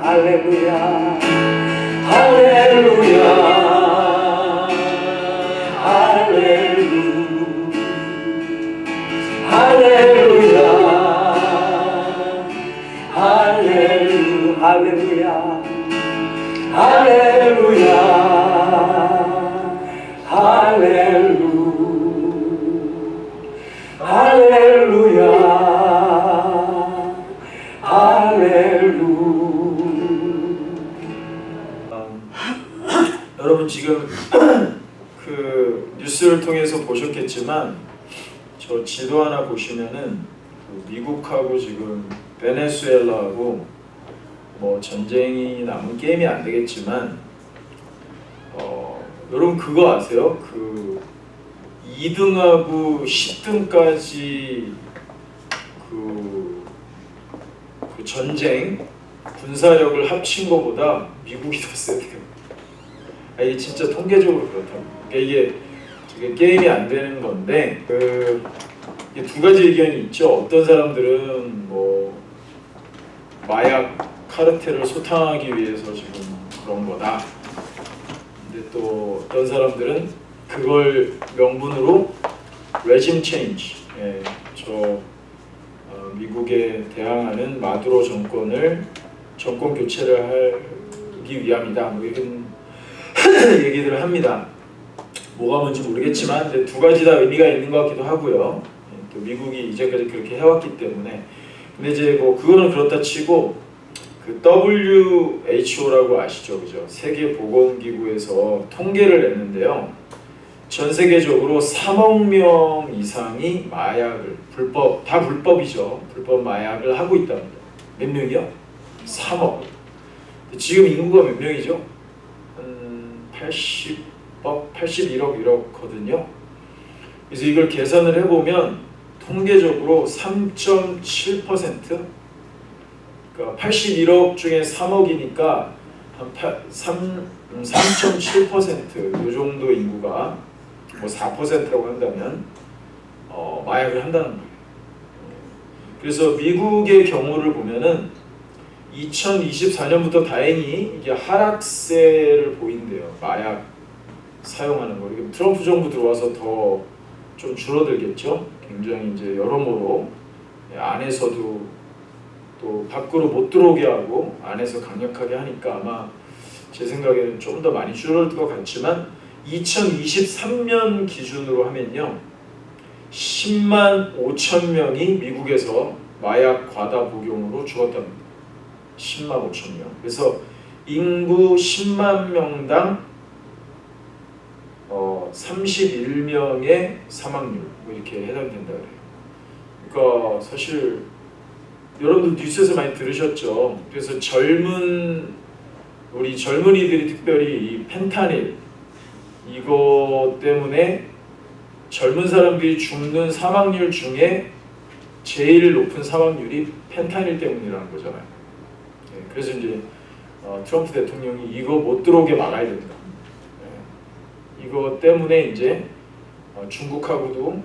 할렐루야 할렐루야 할렐루야 할렐루야 할렐루야 할렐루야 할렐루야 여러분 지금 그 뉴스를 통해서 보셨겠지만 저 지도 하나 보시면은 그 미국하고 지금 베네수엘라하고 뭐 전쟁이 남은 게임이 안 되겠지만 여러분 그거 아세요? 그 2등하고 10등까지 그 전쟁 군사력을 합친 것보다 미국이 더 세대요. 이게 진짜 통계적으로 그렇다고. 그러니까 이게 게임이 안 되는 건데 이게 두 가지 의견이 있죠. 어떤 사람들은 뭐 마약 카르텔을 소탕하기 위해서 지금 그런 거다. 근데 또 어떤 사람들은 그걸 명분으로 레짐 체인지, 미국에 대항하는 마두로 정권 교체를 하기 위함이다. 뭐 이런 얘기들을 합니다. 뭐가 뭔지 모르겠지만 근데 두 가지 다 의미가 있는 것 같기도 하고요. 또 미국이 이제까지 그렇게 해왔기 때문에. 근데 이제 뭐 그거는 그렇다 치고 그 WHO라고 아시죠, 그죠? 세계보건기구에서 통계를 냈는데요. 전 세계적으로 3억 명 이상이 마약을 다 불법이죠. 불법 마약을 하고 있답니다. 몇 명이요? 3억. 지금 인구가 몇 명이죠? 81억 이렇거든요. 그래서 이걸 계산을 해보면 통계적으로 3.7%, 그러니까 81억 중에 3억이니까 한 3.7%, 이 정도 인구가 뭐 4%라고 한다면 마약을 한다는 거예요. 그래서 미국의 경우를 보면은 2024년부터 다행히 이게 하락세를 보인대요. 마약 사용하는 거. 트럼프 정부 들어와서 더 좀 줄어들겠죠. 굉장히 이제 여러모로 안에서도 또 밖으로 못 들어오게 하고 안에서 강력하게 하니까 아마 제 생각에는 좀 더 많이 줄어들 것 같지만 2023년 기준으로 하면요 10만 5천 명이 미국에서 마약 과다 복용으로 죽었답니다. 10만 5천 명. 그래서 인구 10만 명당 31명의 사망률 뭐 이렇게 해당된다 그래요. 그러니까 사실 여러분들 뉴스에서 많이 들으셨죠. 그래서 우리 젊은이들이 특별히 이 펜타닐 이거 때문에 젊은 사람들이 죽는 사망률 중에 제일 높은 사망률이 펜타닐 때문이라는 거잖아요. 그래서 이제 트럼프 대통령이 이거 못 들어오게 막아야 된다. 이거 때문에 이제 중국하고도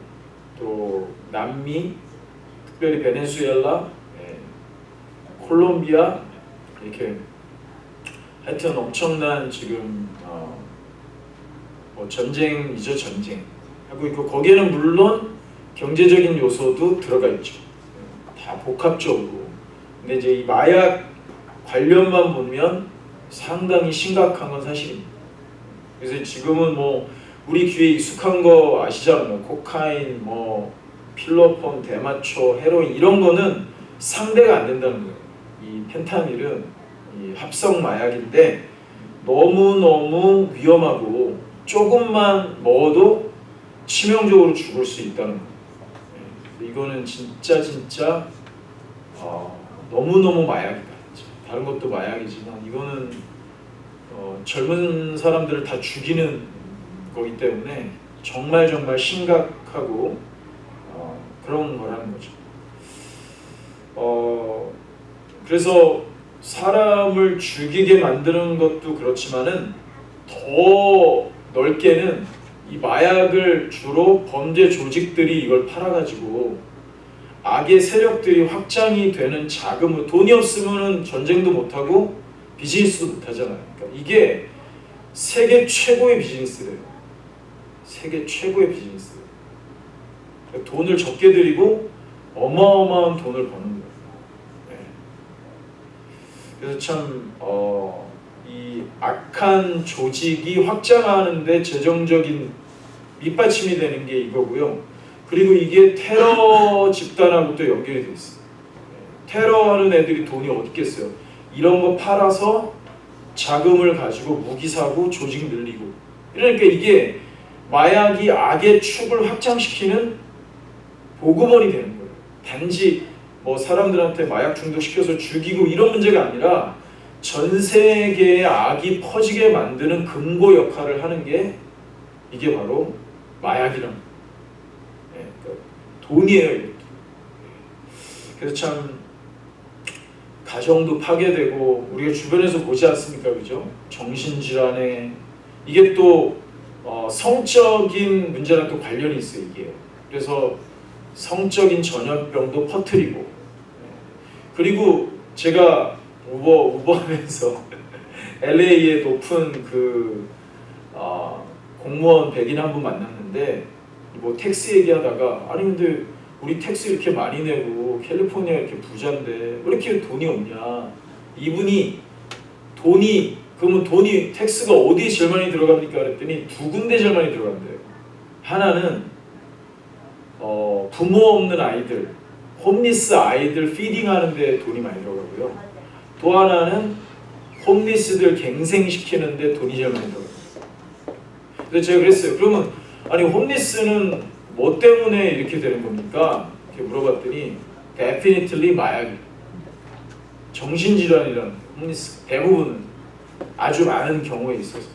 또 남미, 특별히 베네수엘라, 콜롬비아 이렇게 하여튼 엄청난 지금 뭐 전쟁이죠, 전쟁 하고 있고 거기에는 물론 경제적인 요소도 들어가 있죠. 다 복합적으로. 근데 이제 이 마약 관련만 보면 상당히 심각한 건 사실입니다. 그래서 지금은 뭐 우리 귀에 익숙한 거 아시잖아요. 코카인, 뭐 필로폰, 대마초, 헤로인 이런 거는 상대가 안 된다는 거예요. 이 펜타닐은 이 합성 마약인데 너무너무 위험하고 조금만 먹어도 치명적으로 죽을 수 있다는 거예요. 이거는 진짜 너무너무 마약이다. 다른 것도 마약이지만 이거는 젊은 사람들을 다 죽이는 거기 때문에 정말 심각하고 그런 거라는 거죠. 그래서 사람을 죽이게 만드는 것도 그렇지만은 더 넓게는 이 마약을 주로 범죄 조직들이 이걸 팔아가지고 악의 세력들이 확장이 되는 자금을, 돈이 없으면은 전쟁도 못하고 비즈니스도 못하잖아요. 그러니까 이게 세계 최고의 비즈니스래요. 세계 최고의 비즈니스. 그러니까 돈을 적게 들이고 어마어마한 돈을 버는 거예요. 네. 그래서 참 이 악한 조직이 확장하는데 재정적인 밑받침이 되는 게 이거고요. 그리고 이게 테러 집단하고 또 연결이 돼 있어요. 테러하는 애들이 돈이 어디 있겠어요? 이런 거 팔아서 자금을 가지고 무기 사고 조직 늘리고. 그러니까 이게 마약이 악의 축을 확장시키는 보그머니 되는 거예요. 단지 뭐 사람들한테 마약 중독시켜서 죽이고 이런 문제가 아니라 전 세계의 악이 퍼지게 만드는 금고 역할을 하는 게 이게 바로 마약이란 그러니까 돈이에요. 이렇게. 그래서 참 가정도 파괴되고 우리가 주변에서 보지 않습니까, 그죠? 정신질환에 이게 또 성적인 문제랑 또 관련이 있어요, 이게. 그래서 성적인 전염병도 퍼뜨리고. 그리고 제가 우버하면서 LA의 높은 그 공무원 백인 한 분 만났는데 뭐 텍스 얘기하다가 아니 근데 우리 텍스 이렇게 많이 내고 캘리포니아 이렇게 부자인데 왜 이렇게 돈이 없냐. 이분이 그러면 돈이 텍스가 어디에 제일 많이 들어갑니까? 그랬더니 두 군데 제일 많이 들어간대요. 하나는 부모 없는 아이들, 홈리스 아이들 피딩하는 데 돈이 많이 들어가고요. 또 하나는 홈리스들 갱생시키는 데 돈이 제일 많이 들어가요. 그래서 제가 그랬어요. 그러면 아니 홈리스는 뭐 때문에 이렇게 되는 겁니까? 이렇게 물어봤더니 definitely 마약이 정신질환이라는 홈리스 대부분은 아주 많은 경우에 있어서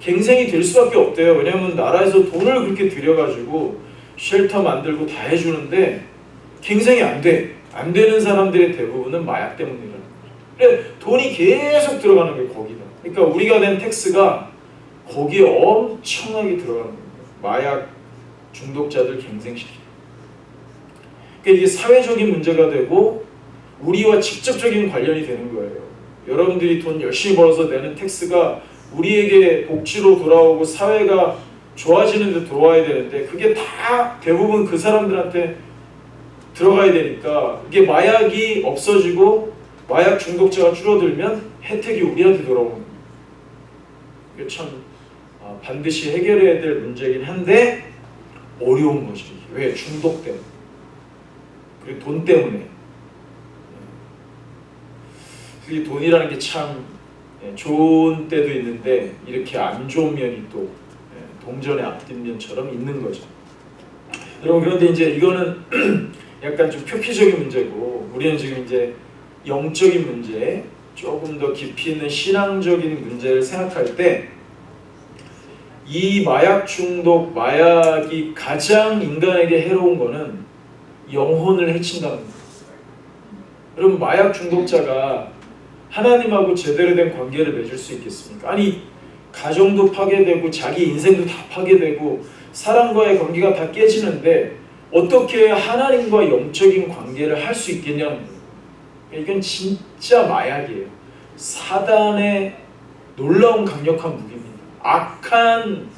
갱생이 될 수밖에 없대요. 왜냐하면 나라에서 돈을 그렇게 들여가지고 쉘터 만들고 다 해주는데 갱생이 안 돼. 안 되는 사람들의 대부분은 마약 때문이라는 거죠. 그래 돈이 계속 들어가는 게 거기다. 그러니까 우리가 낸 텍스가 거기에 엄청나게 들어가는 거예요. 마약 중독자들 갱생시키는. 그러니까 이게 사회적인 문제가 되고 우리와 직접적인 관련이 되는 거예요. 여러분들이 돈 열심히 벌어서 내는 텍스가 우리에게 복지로 돌아오고 사회가 좋아지는 데 들어와야 되는데 그게 다 대부분 그 사람들한테 들어가야 되니까 이게 마약이 없어지고 마약 중독자가 줄어들면 혜택이 우리한테 돌아오는 거예요. 이게 참 반드시 해결해야 될 문제이긴 한데 어려운 거지. 왜? 중독 때문에. 그리고 돈 때문에. 이 돈이라는 게 참 좋은 때도 있는데 이렇게 안 좋은 면이 또 동전의 앞뒷면처럼 있는 거죠. 여러분 그런데 이제 이거는 약간 좀 표피적인 문제고 우리는 지금 이제 영적인 문제, 조금 더 깊이 있는 신앙적인 문제를 생각할 때 이 마약 중독, 마약이 가장 인간에게 해로운 거는 영혼을 해친다는 거예요. 여러분 마약 중독자가 하나님하고 제대로 된 관계를 맺을 수 있겠습니까? 아니 가정도 파괴되고 자기 인생도 다 파괴되고 사람과의 관계가 다 깨지는데 어떻게 하나님과 영적인 관계를 할 수 있겠냐는 거예요. 이건 진짜 마약이에요. 사단의 놀라운 강력한 무기입니다. 악한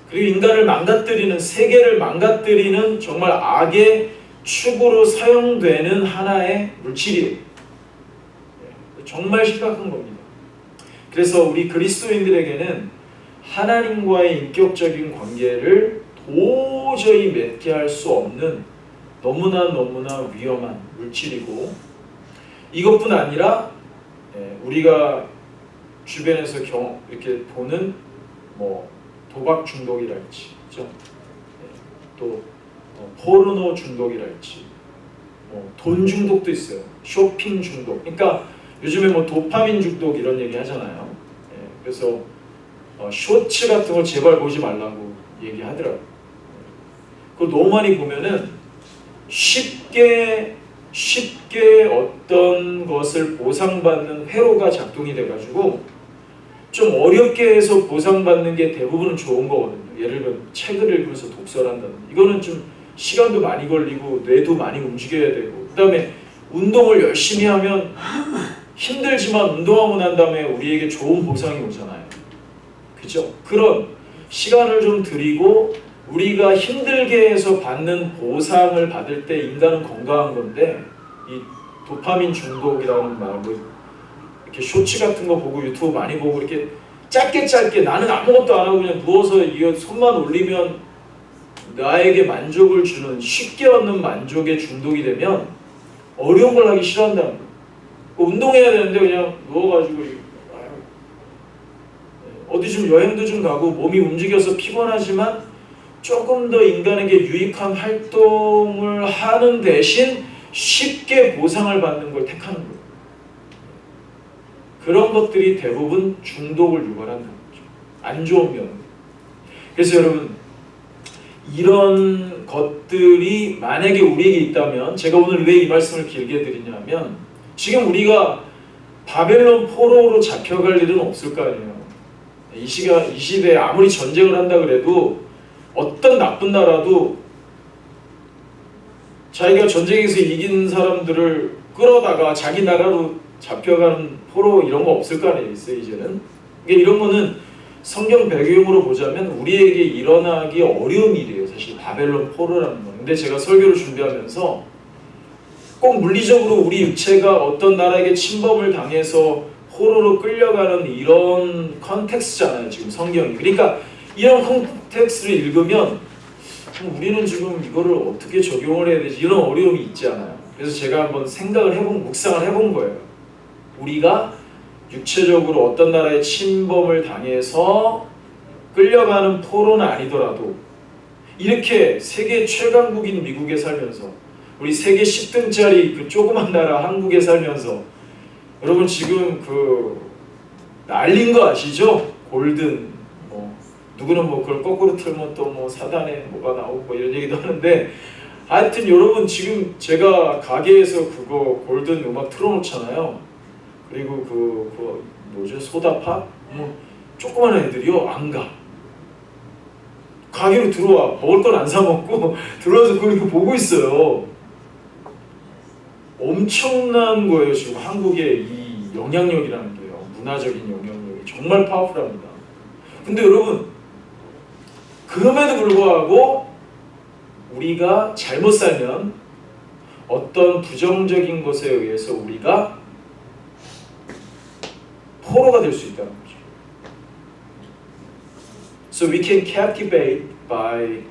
그리고 인간을 망가뜨리는 세계를 망가뜨리는 정말 악의 축으로 사용되는 하나의 물질이에요. 정말 심각한 겁니다. 그래서 우리 그리스도인들에게는 하나님과의 인격적인 관계를 도저히 맺게 할 수 없는 너무나 위험한 물질이고 이것뿐 아니라 우리가 주변에서 이렇게 보는 뭐 도박 중독이랄지, 그렇죠? 또 포르노 중독이랄지, 돈 중독도 있어요. 쇼핑 중독. 그러니까 요즘에 뭐 도파민 중독 이런 얘기 하잖아요. 그래서 쇼츠 같은 거 제발 보지 말라고 얘기하더라고요. 그걸 너무 많이 보면은 쉽게 어떤 것을 보상받는 회로가 작동이 돼가지고 좀 어렵게 해서 보상받는 게 대부분은 좋은 거거든요. 예를 들면 책을 읽으면서 독서를 한다든지 이거는 좀 시간도 많이 걸리고 뇌도 많이 움직여야 되고 그 다음에 운동을 열심히 하면 힘들지만 운동하고 난 다음에 우리에게 좋은 보상이 오잖아요. 그죠? 그런 시간을 좀 드리고 우리가 힘들게 해서 받는 보상을 받을 때 인간은 건강한 건데, 이 도파민 중독이라는 말, 뭐 이렇게 쇼츠 같은 거 보고 유튜브 많이 보고 이렇게 짧게 나는 아무것도 안 하고 그냥 누워서 이거 손만 올리면 나에게 만족을 주는, 쉽게 얻는 만족에 중독이 되면 어려운 걸 하기 싫어한다는 거예요. 운동해야 되는데 그냥 누워가지고 어디 좀 여행도 좀 가고 몸이 움직여서 피곤하지만 조금 더 인간에게 유익한 활동을 하는 대신 쉽게 보상을 받는 걸 택하는 거예요. 그런 것들이 대부분 중독을 유발한다는 거죠. 안 좋은 면. 그래서 여러분, 이런 것들이 만약에 우리에게 있다면, 제가 오늘 왜 이 말씀을 길게 드리냐면, 지금 우리가 바벨론 포로로 잡혀갈 일은 없을 거 아니에요. 이 시대에 아무리 전쟁을 한다 그래도 어떤 나쁜 나라도 자기가 전쟁에서 이긴 사람들을 끌어다가 자기 나라로 잡혀가는 포로 이런 거 없을 거 아니에요. 있어요, 이제는. 그러니까 이런 거는 성경 배경으로 보자면 우리에게 일어나기 어려운 일이에요. 사실 바벨론 포로라는 건. 근데 제가 설교를 준비하면서 꼭 물리적으로 우리 육체가 어떤 나라에게 침범을 당해서 포로로 끌려가는 이런 컨텍스트잖아요, 지금 성경이. 그러니까 이런 컨텍스트를 읽으면 우리는 지금 이거를 어떻게 적용을 해야 되지? 이런 어려움이 있지 않아요. 그래서 제가 한번 묵상을 해본 거예요. 우리가 육체적으로 어떤 나라의 침범을 당해서 끌려가는 포로는 아니더라도 이렇게 세계 최강국인 미국에 살면서, 우리 세계 10등짜리 그 조그만 나라 한국에 살면서, 여러분 지금 그 날린 거 아시죠? 골든, 누구는 그걸 거꾸로 틀면 또 사단에 뭐가 나오고 이런 얘기도 하는데, 하여튼 여러분 지금 제가 가게에서 그거 골든 음악 틀어놓잖아요. 그리고 그 뭐죠? 소다팝? 조그만 애들이요 안 가. 가게로 들어와. 먹을 건 안 사 먹고 들어와서 그렇게 보고 있어요. 엄청난 거예요. 지금 한국의 이 영향력이라는 게요. 문화적인 영향력이 정말 파워풀합니다. 근데 여러분, 그럼에도 불구하고 우리가 잘못 살면 어떤 부정적인 것에 의해서 우리가 포로가 될 수 있다는 거죠. So we can captivate by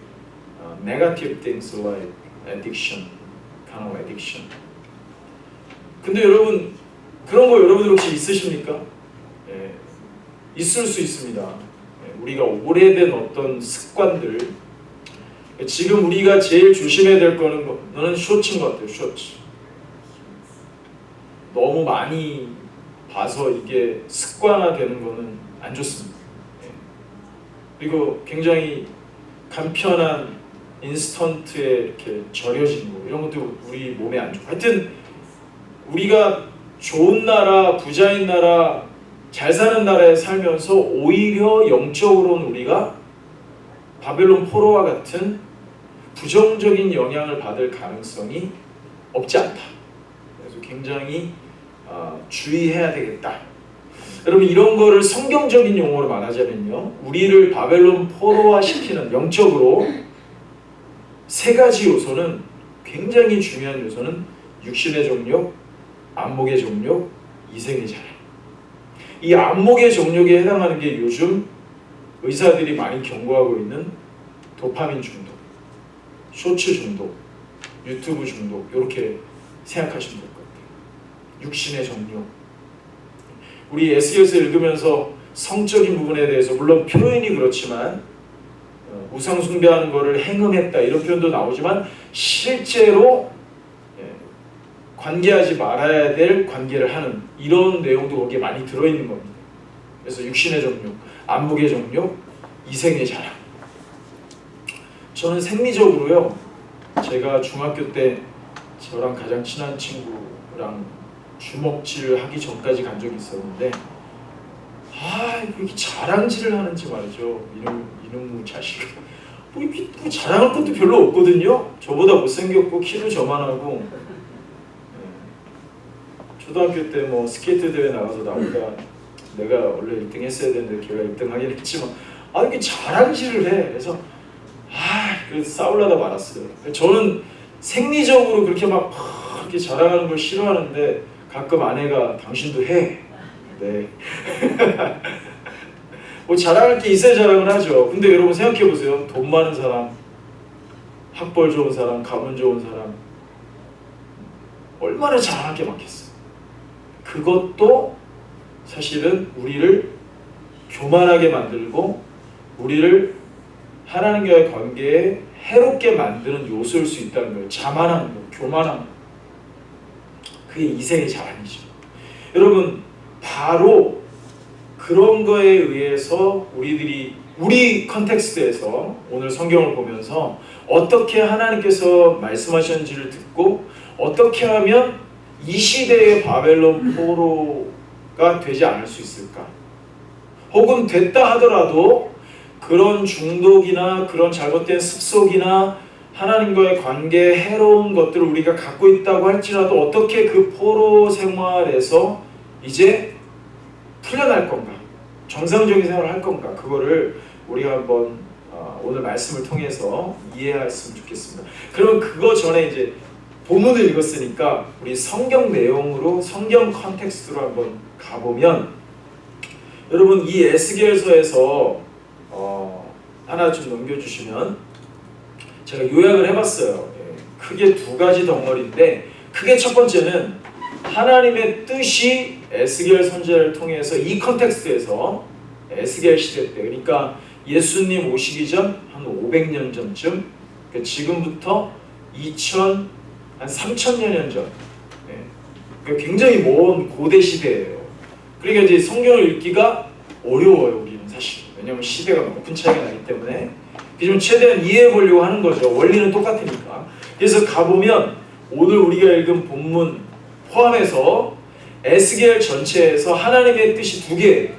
negative things like addiction, kind of addiction. 근데 여러분, 그런 거 여러분들 혹시 있으십니까? 있을 수 있습니다. 우리가 오래된 어떤 습관들, 지금 우리가 제일 조심해야 될 거는 쇼츠인 것 같아요. 쇼츠. 너무 많이 봐서 이게 습관화되는 거는 안 좋습니다. 그리고 굉장히 간편한 인스턴트에 이렇게 절여진 거, 이런 것도 우리 몸에 안 좋고, 하여튼 우리가 좋은 나라, 부자인 나라, 잘 사는 나라에 살면서 오히려 영적으로는 우리가 바벨론 포로와 같은 부정적인 영향을 받을 가능성이 없지 않다. 그래서 굉장히 주의해야 되겠다. 여러분, 이런 거를 성경적인 용어로 말하자면요, 우리를 바벨론 포로화 시키는 영적으로 세 가지 요소는, 굉장히 중요한 요소는 육신의 정욕, 안목의 정욕, 이생의 자랑. 이 안목의 정욕에 해당하는 게 요즘 의사들이 많이 경고하고 있는 도파민 중독, 쇼츠 중독, 유튜브 중독, 이렇게 생각하시면 될 것 같아요. 육신의 정욕. 우리 에스겔서 읽으면서 성적인 부분에 대해서, 물론 표현이 그렇지만 우상 숭배하는 것을 행음했다 이런 표현도 나오지만, 실제로 관계하지 말아야 될 관계를 하는 이런 내용도 거기에 많이 들어있는 겁니다. 그래서 육신의 정욕, 안목의 정욕, 이생의 자랑. 저는 생리적으로요, 제가 중학교 때 저랑 가장 친한 친구랑 주먹질을 하기 전까지 간 적이 있었는데, 이렇게 자랑질을 하는지 말이죠. 이놈의 자식. 이렇게 자랑할 것도 별로 없거든요. 저보다 못생겼고 키도 저만하고 초등학교 때 뭐 스케이트 대회 나가서 나보다 내가 원래 1등 했어야 되는데 걔가 1등 하긴 했지만 이렇게 자랑질을 해. 그래서 그래서 싸우려다 말았어요. 저는 생리적으로 그렇게 막 그렇게 자랑하는 걸 싫어하는데 가끔 아내가 당신도 해. 네. 뭐 자랑할 게 있어야 자랑을 하죠. 근데 여러분 생각해 보세요. 돈 많은 사람, 학벌 좋은 사람, 가문 좋은 사람 얼마나 자랑할 게 많겠어요. 그것도 사실은 우리를 교만하게 만들고 우리를 하나님과의 관계에 해롭게 만드는 요소일 수 있다는 거예요. 자만한 거, 교만한 거. 그게 이생의 자랑이죠. 여러분 바로 그런 거에 의해서 우리 컨텍스트에서 오늘 성경을 보면서 어떻게 하나님께서 말씀하셨는지를 듣고 어떻게 하면 이 시대의 바벨론 포로가 되지 않을 수 있을까? 혹은 됐다 하더라도 그런 중독이나 그런 잘못된 습속이나 하나님과의 관계에 해로운 것들을 우리가 갖고 있다고 할지라도 어떻게 그 포로 생활에서 이제 풀려날 건가? 정상적인 생활을 할 건가? 그거를 우리가 한번 오늘 말씀을 통해서 이해했으면 좋겠습니다. 그러면 그거 전에 이제 본문을 읽었으니까 우리 성경 내용으로 성경 컨텍스트로 한번 가보면 여러분 이 에스겔서에서 하나 좀 넘겨주시면 제가 요약을 해봤어요. 크게 두 가지 덩어리인데 크게 첫 번째는 하나님의 뜻이 에스겔 선지자를 통해서 이 컨텍스트에서 에스겔 시대 때 그러니까 예수님 오시기 전 한 500년 전쯤 그러니까 지금부터 한 3000년 전 그러니까 굉장히 먼 고대 시대예요. 그러니까 이제 성경을 읽기가 어려워요 우리는 사실. 왜냐하면 시대가 너무 큰 차이가 나기 때문에 좀 최대한 이해해 보려고 하는 거죠. 원리는 똑같으니까. 그래서 가보면 오늘 우리가 읽은 본문 포함해서 에스겔 전체에서 하나님의 뜻이 두 개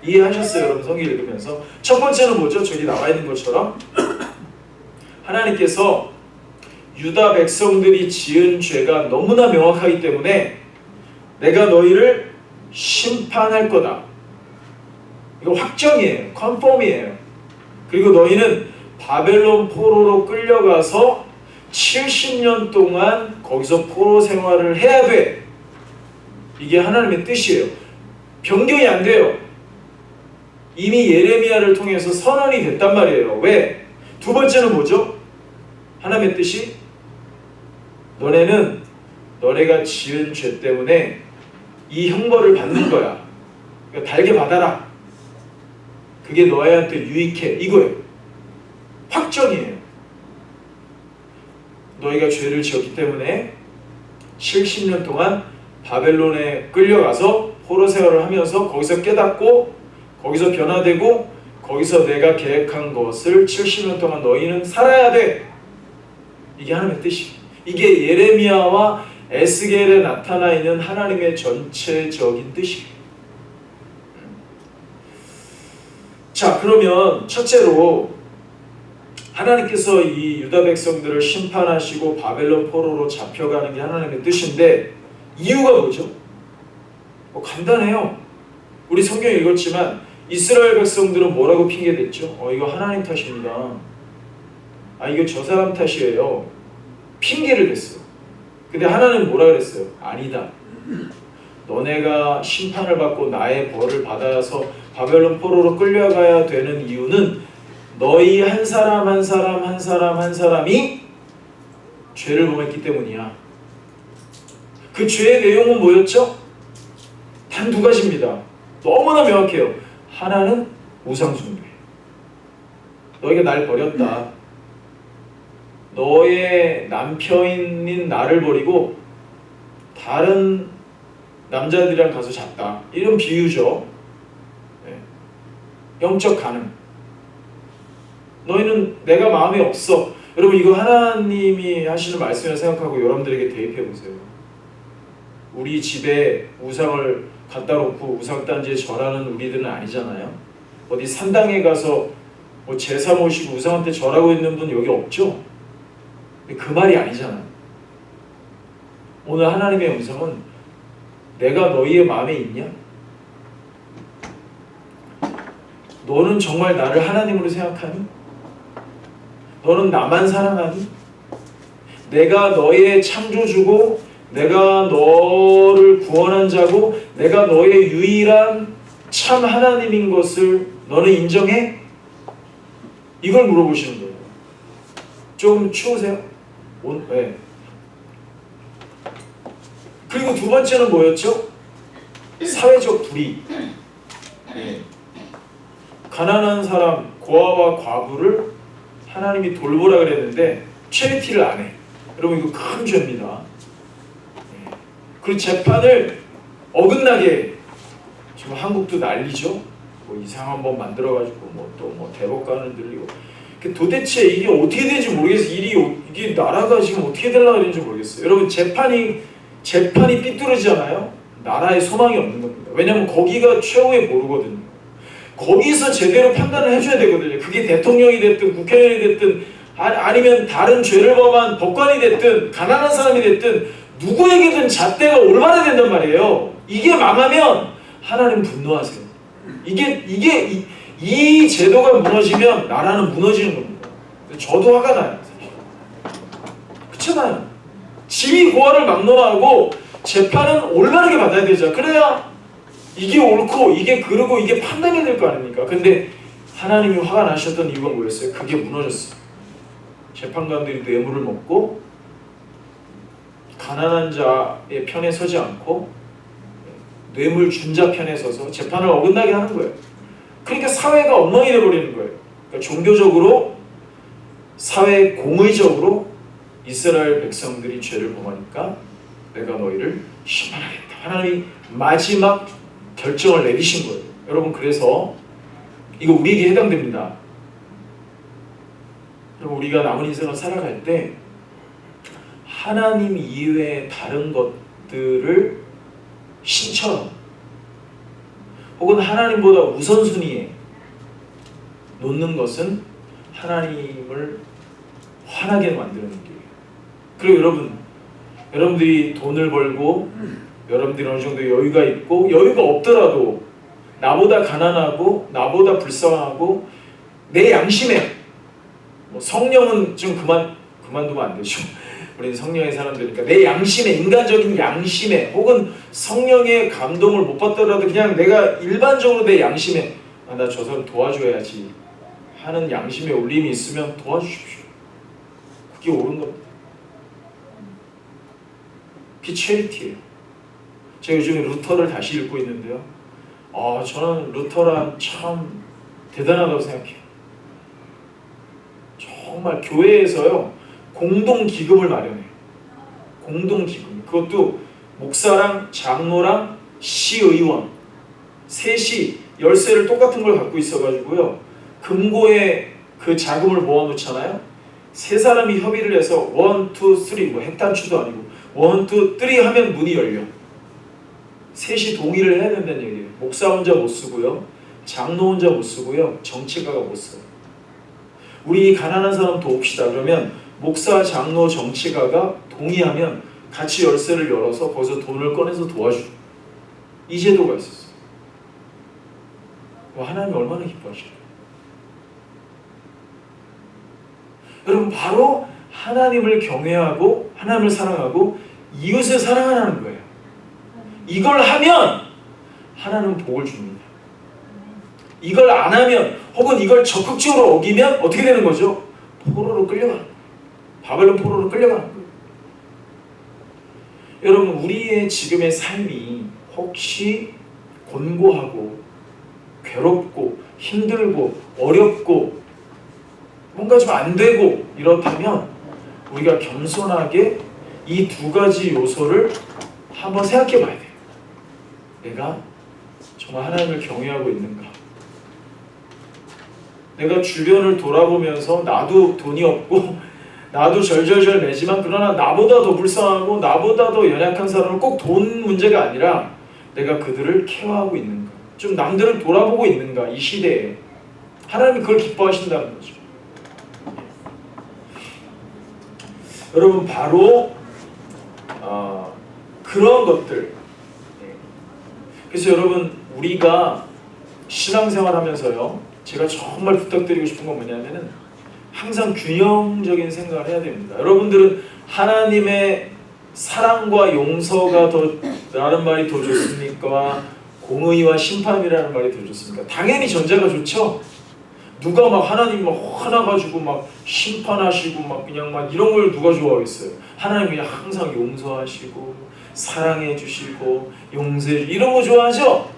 이해하셨어요 여러분 성경 읽으면서? 첫 번째는 뭐죠? 저기 나와 있는 것처럼 하나님께서 유다 백성들이 지은 죄가 너무나 명확하기 때문에 내가 너희를 심판할 거다. 이거 확정이에요. 컨펌이에요. 그리고 너희는 바벨론 포로로 끌려가서 70년 동안 거기서 포로 생활을 해야 돼. 이게 하나님의 뜻이에요. 변경이 안 돼요. 이미 예레미야를 통해서 선언이 됐단 말이에요. 왜? 두 번째는 뭐죠? 하나님의 뜻이 너네는 너네가 지은 죄 때문에 이 형벌을 받는 거야. 그러니까 달게 받아라. 그게 너희한테 유익해. 이거예요. 확정이에요. 너희가 죄를 지었기 때문에 70년 동안 바벨론에 끌려가서 포로 생활을 하면서 거기서 깨닫고 거기서 변화되고 거기서 내가 계획한 것을 70년 동안 너희는 살아야 돼. 이게 하나님의 뜻이에요. 이게 예레미야와 에스겔에 나타나 있는 하나님의 전체적인 뜻이에요. 자, 그러면 첫째로 하나님께서 이 유다 백성들을 심판하시고 바벨론 포로로 잡혀가는 게 하나님의 뜻인데 이유가 뭐죠? 간단해요. 우리 성경 읽었지만 이스라엘 백성들은 뭐라고 핑계댔죠? 이거 하나님 탓입니다. 이거 저 사람 탓이에요. 핑계를 댔어요. 근데 하나님은 뭐라 그랬어요? 아니다. 너네가 심판을 받고 나의 벌을 받아서 바벨론 포로로 끌려가야 되는 이유는 너희 한 사람 한 사람 한 사람 한 사람이 죄를 범했기 때문이야. 그 죄의 내용은 뭐였죠? 단 두 가지입니다. 너무나 명확해요. 하나는 우상숭배. 너희가 날 버렸다. 너의 남편인 나를 버리고 다른 남자들이랑 가서 잤다. 이런 비유죠. 영적 간음. 너희는 내가 마음에 없어. 여러분 이거 하나님이 하시는 말씀이라 생각하고 여러분들에게 대입해 보세요. 우리 집에 우상을 갖다 놓고 우상단지에 절하는 우리들은 아니잖아요. 어디 산당에 가서 뭐 제사 모시고 우상한테 절하고 있는 분 여기 없죠? 그 말이 아니잖아요. 오늘 하나님의 음성은 내가 너희의 마음에 있냐? 너는 정말 나를 하나님으로 생각하니? 너는 나만 사랑하니? 내가 너의 창조주고 내가 너를 구원한 자고 내가 너의 유일한 참 하나님인 것을 너는 인정해? 이걸 물어보시는 거예요. 좀 추우세요? 네. 그리고 두 번째는 뭐였죠? 사회적 불의. 네. 가난한 사람, 고아와 과부를 하나님이 돌보라 그랬는데 체리티를 안 해. 여러분 이거 큰 죄입니다. 네. 그리고 재판을 어긋나게 지금 한국도 난리죠. 뭐 이상한 법 만들어가지고 뭐 대법관을 늘리고 도대체 이게 어떻게 되는지 모르겠어요. 이게 나라가 지금 어떻게 되려고 하는지 모르겠어요. 여러분 재판이 삐뚤어지잖아요. 나라에 소망이 없는 겁니다. 왜냐하면 거기가 최후의 보루거든요. 거기서 제대로 판단을 해줘야 되거든요. 그게 대통령이 됐든 국회의원이 됐든 아니면 다른 죄를 범한 법관이 됐든 가난한 사람이 됐든 누구에게든 잣대가 올바라야 된단 말이에요. 이게 망하면 하나님 분노하세요. 이 제도가 무너지면 나라는 무너지는 겁니다. 저도 화가 나요. 그렇잖아요. 지위 고하를 막론하고 재판은 올바르게 받아야 되죠. 그래야 이게 옳고 이게 그르고 이게 판단이 될 거 아닙니까? 근데 하나님이 화가 나셨던 이유가 뭐였어요? 그게 무너졌어요. 재판관들이 뇌물을 먹고 가난한 자의 편에 서지 않고 뇌물 준 자 편에 서서 재판을 어긋나게 하는 거예요. 그러니까 사회가 엉망이 되어버리는 거예요. 그러니까 종교적으로 사회 공의적으로 이스라엘 백성들이 죄를 범하니까 내가 너희를 심판하겠다. 하나님이 마지막 결정을 내리신 거예요. 여러분 그래서 이거 우리에게 해당됩니다. 여러분 우리가 남은 인생을 살아갈 때 하나님 이외의 다른 것들을 신처럼 혹은 하나님보다 우선순위에 놓는 것은 하나님을 화나게 만드는 길이에요. 그리고 여러분들이 돈을 벌고 여러분들이 어느 정도 여유가 있고 여유가 없더라도 나보다 가난하고 나보다 불쌍하고 내 양심에 성령은 좀 그만두면 안 되죠. 우리는 성령의 사람들이니까 내 양심에 인간적인 양심에 혹은 성령의 감동을 못 받더라도 그냥 내가 일반적으로 내 양심에 나 저 사람 도와줘야지 하는 양심의 울림이 있으면 도와주십시오. 그게 옳은 겁니다. 그게 체리티예요. 제가 요즘에 루터를 다시 읽고 있는데요. 저는 루터란 참 대단하다고 생각해요. 정말 교회에서요 공동기금을 마련해요. 공동기금. 그것도 목사랑 장로랑 시의원 셋이 열쇠를 똑같은 걸 갖고 있어가지고요 금고에 그 자금을 모아놓잖아요. 세 사람이 협의를 해서 1, 2, 3 뭐 핵단추도 아니고 1, 2, 3 하면 문이 열려. 셋이 동의를 해야 된다는 얘기예요. 목사 혼자 못 쓰고요 장로 혼자 못 쓰고요 정치가가 못 써요. 우리 가난한 사람 도웁시다. 그러면 목사, 장로, 정치가가 동의하면 같이 열쇠를 열어서 거기서 돈을 꺼내서 도와줘요. 이 제도가 있었어요. 하나님이 얼마나 기뻐하실까요? 여러분 바로 하나님을 경외하고 하나님을 사랑하고 이웃을 사랑하는 거예요. 이걸 하면 하나님은 복을 줍니다. 이걸 안 하면 혹은 이걸 적극적으로 어기면 어떻게 되는 거죠? 포로로 끌려가는 거예요. 바벨론 포로로 끌려가는 거예요. 여러분 우리의 지금의 삶이 혹시 곤고하고 괴롭고 힘들고 어렵고 뭔가 좀 안 되고 이렇다면 우리가 겸손하게 이 두 가지 요소를 한번 생각해 봐야 돼요. 내가 정말 하나님을 경외하고 있는가? 내가 주변을 돌아보면서 나도 돈이 없고 나도 절절절 매지만 그러나 나보다 더 불쌍하고 나보다 더 연약한 사람은 꼭 돈 문제가 아니라 내가 그들을 케어하고 있는가? 좀 남들을 돌아보고 있는가? 이 시대에 하나님이 그걸 기뻐하신다는 거죠. 여러분 바로 그런 것들 그래서 여러분 우리가 신앙생활 하면서요, 제가 정말 부탁드리고 싶은 건 뭐냐면은 항상 균형적인 생각을 해야 됩니다. 여러분들은 하나님의 사랑과 용서가 더 라는 말이 더 좋습니까? 공의와 심판이라는 말이 더 좋습니까? 당연히 전자가 좋죠. 누가 막 하나님 막 화나가지고 막 심판하시고 막 그냥 막 이런 걸 누가 좋아하겠어요? 하나님 그냥 항상 용서하시고 사랑해 주시고 용서해 주시고 이런 거 좋아하죠?